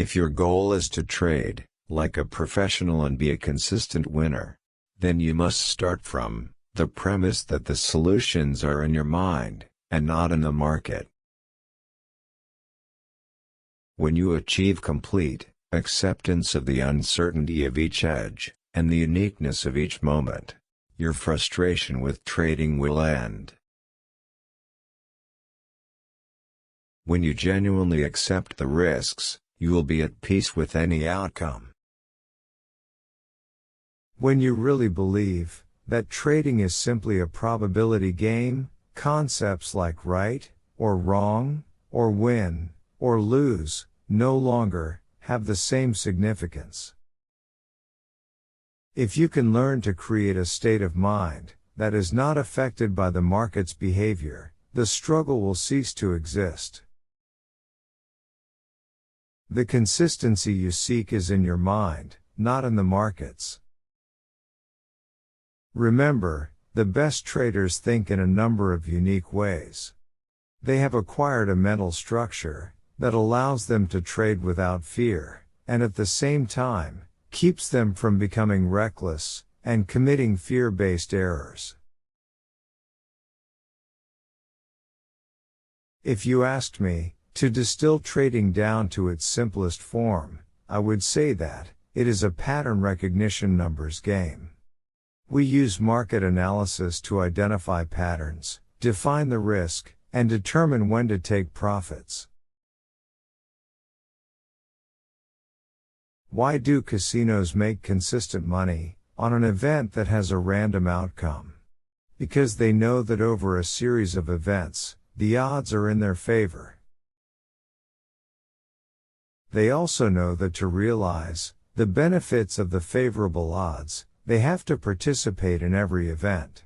If your goal is to trade like a professional and be a consistent winner, then you must start from the premise that the solutions are in your mind, and not in the market. When you achieve complete acceptance of the uncertainty of each edge, and the uniqueness of each moment, your frustration with trading will end. When you genuinely accept the risks, you will be at peace with any outcome. When you really believe that trading is simply a probability game, concepts like right, or wrong, or win, or lose, no longer have the same significance. If you can learn to create a state of mind that is not affected by the market's behavior, the struggle will cease to exist. The consistency you seek is in your mind, not in the markets. Remember, the best traders think in a number of unique ways. They have acquired a mental structure that allows them to trade without fear, and at the same time, keeps them from becoming reckless and committing fear-based errors. If you asked me to distill trading down to its simplest form, I would say that it is a pattern recognition numbers game. We use market analysis to identify patterns, define the risk, and determine when to take profits. Why do casinos make consistent money on an event that has a random outcome? Because they know that over a series of events, the odds are in their favor. They also know that to realize the benefits of the favorable odds, they have to participate in every event.